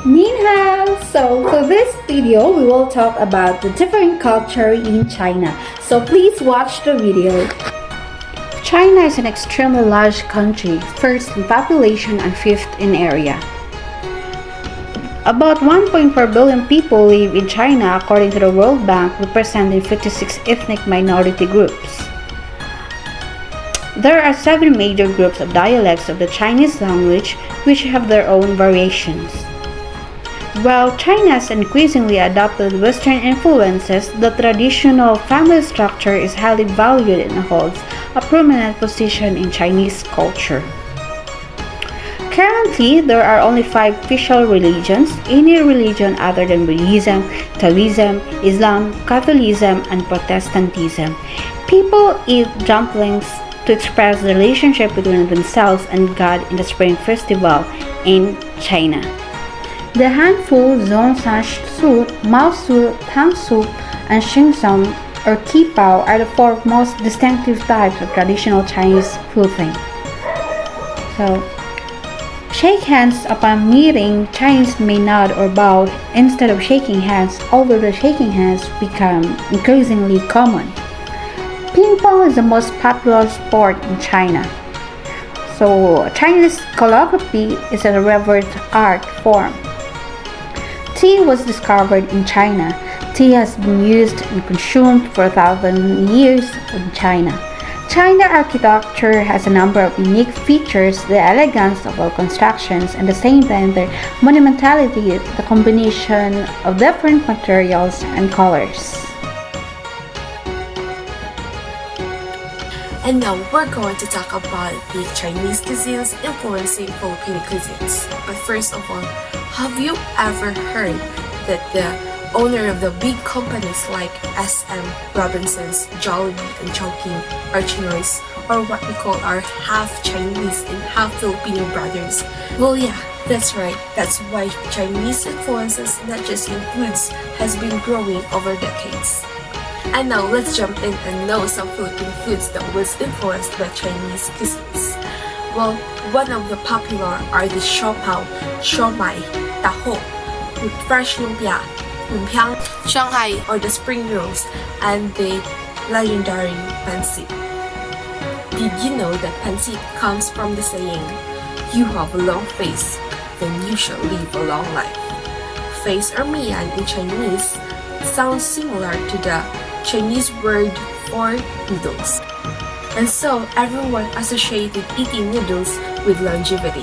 Ninhao! So for this video, we will talk about the different culture in China. So please watch the video. China is an extremely large country, first in population and fifth in area. About 1.4 billion people live in China according to the World Bank, representing 56 ethnic minority groups. There are 7 major groups of dialects of the Chinese language which have their own variations. While China has increasingly adopted Western influences, the traditional family structure is highly valued and holds a prominent position in Chinese culture. Currently, there are only 5 official religions, any religion other than Buddhism, Taoism, Islam, Catholicism, and Protestantism. People eat dumplings to express the relationship between themselves and God in the Spring Festival in China. The handful, Xīnshǎng soup, Mao soup, Tang soup, and Xīnshǎng or Qipao are the 4 most distinctive types of traditional Chinese clothing. So, shake hands upon meeting. Chinese may nod or bow instead of shaking hands, although the shaking hands become increasingly common. Ping pong is the most popular sport in China. So, Chinese calligraphy is a revered art form. Tea was discovered in China. Tea has been used and consumed for 1,000 years in China. China architecture has a number of unique features, the elegance of all constructions, and at the same time their monumentality, the combination of different materials and colors. And now we're going to talk about the Chinese cuisines influencing Filipino cuisines. But first of all, have you ever heard that the owner of the big companies like SM, Robinsons, Jollibee, and Chowking are Chinois, or what we call our half Chinese and half Filipino brothers? Well, yeah, that's right. That's why Chinese influences, not just in foods, has been growing over decades. And now let's jump in and know some Filipino foods that was influenced by Chinese cuisines. Well, one of the popular are the siopao, siomai, taho, with fresh lumpia, lumpiang, Shanghai or the spring rolls, and the legendary pancit. Did you know that pancit comes from the saying, "You have a long face, then you shall live a long life"? Face or mian in Chinese sounds similar to the Chinese word for noodles. And so everyone associated eating noodles with longevity,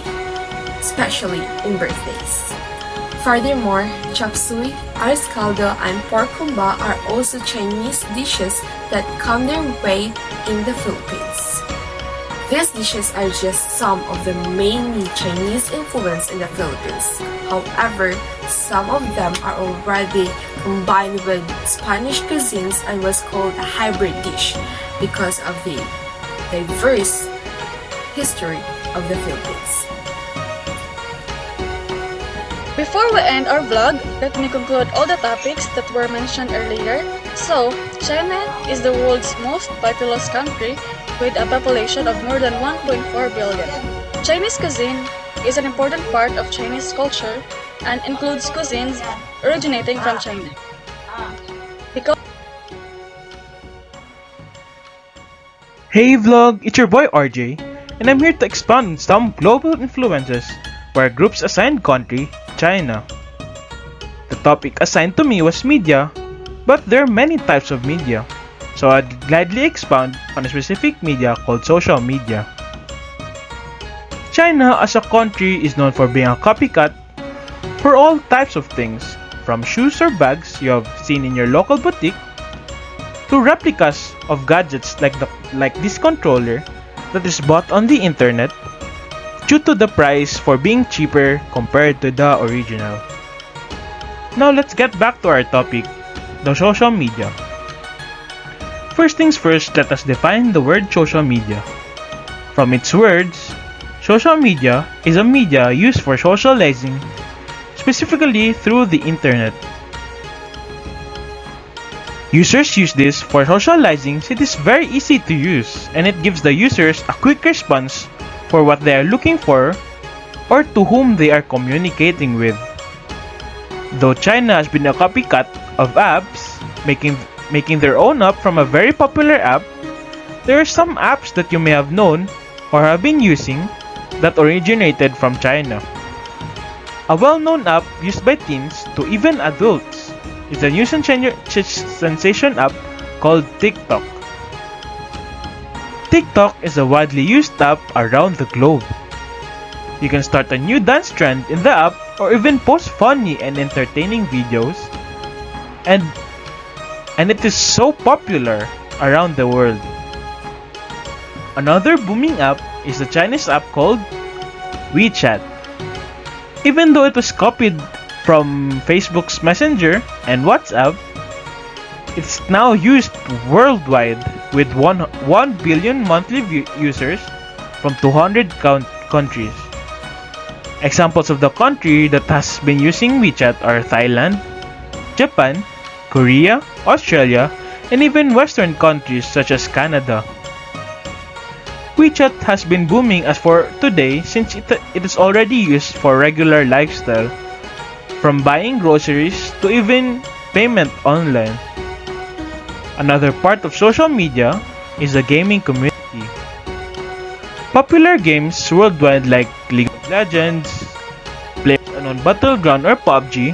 especially in birthdays. Furthermore, chop suey, arroz caldo, and pork kumba are also Chinese dishes that come their way in the Philippines. These dishes are just some of the mainly Chinese influence in the Philippines. However, some of them are already combined with Spanish cuisines and was called a hybrid dish because of the diverse history of the Philippines. Before we end our vlog, let me conclude all the topics that were mentioned earlier. So, China is the world's most populous country with a population of more than 1.4 billion. Chinese cuisine is an important part of Chinese culture and includes cuisines originating from China. Because Hey vlog, it's your boy RJ, and I'm here to expand on some global influences where groups assigned country, China. The topic assigned to me was media, but there are many types of media, so I'd gladly expound on a specific media called social media. China as a country is known for being a copycat for all types of things, from shoes or bags you have seen in your local boutique, to replicas of gadgets like this controller that is bought on the internet due to the price for being cheaper compared to the original. Now let's get back to our topic, the social media. First things first, let us define the word social media. From its words, social media is a media used for socializing, specifically through the internet. Users use this for socializing since it is very easy to use and it gives the users a quick response for what they are looking for or to whom they are communicating with. Though China has been a copycat of apps, making their own app from a very popular app, there are some apps that you may have known or have been using that originated from China. A well-known app used by teens to even adults is a new sensation app called TikTok. TikTok is a widely used app around the globe. You can start a new dance trend in the app or even post funny and entertaining videos, and it is so popular around the world. Another booming app is a Chinese app called WeChat. Even though it was copied from Facebook's Messenger and WhatsApp, it's now used worldwide with 1 billion monthly users from 200 countries. Examples of the country that has been using WeChat are Thailand, Japan, Korea, Australia, and even Western countries such as Canada. WeChat has been booming as for today since it is already used for regular lifestyle, from buying groceries to even payment online. Another part of social media is the gaming community. Popular games worldwide like League of Legends, PlayerUnknown's Battleground or PUBG,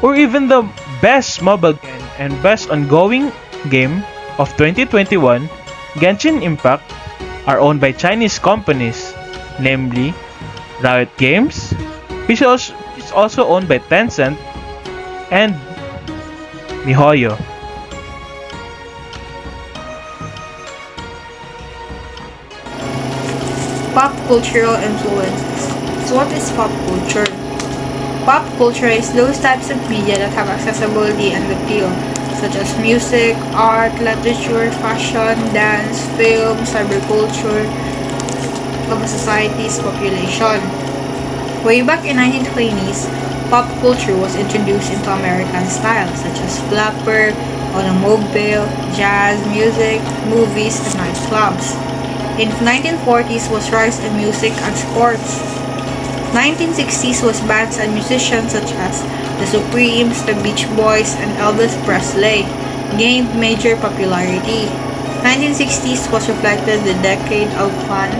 or even the best mobile game and best ongoing game of 2021, Genshin Impact, are owned by Chinese companies, namely Riot Games, which is also owned by Tencent, and MiHoYo. Pop cultural influences. So what is pop culture? Pop culture is those types of media that have accessibility and appeal, such as music, art, literature, fashion, dance, film, cyberculture of a society's population. Way back in 1920s, pop culture was introduced into American styles such as flapper, automobile, jazz music, movies, and nightclubs. In 1940s was rise in music and sports. 1960s was bands and musicians such as the Supremes, the Beach Boys, and Elvis Presley gained major popularity. 1960s was reflected the decade of fun,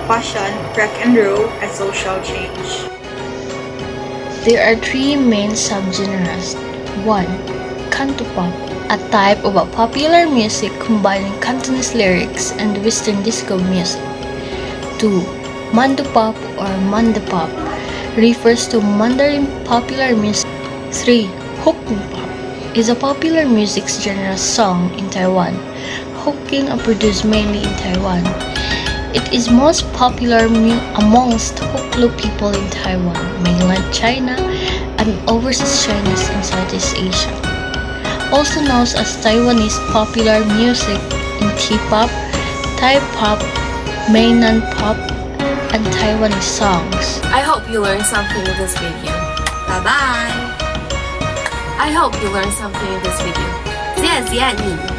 fashion, rock and roll, and social change. There are three main subgenres. 1. Cantopop, a type of a popular music combining Cantonese lyrics and Western disco music. 2. Mandopop or Mandopop refers to Mandarin popular music. 3. Hokkien pop is a popular music genre sung in Taiwan. Hokkien are produced mainly in Taiwan. It is most popular amongst Hokkien people in Taiwan, mainland China, and overseas Chinese in Southeast Asia. Also known as Taiwanese popular music in T-pop, Thai pop, Mainland pop, and Taiwanese songs. I hope you learned something in this video. Bye bye! I hope you learned something in this video. 谢谢你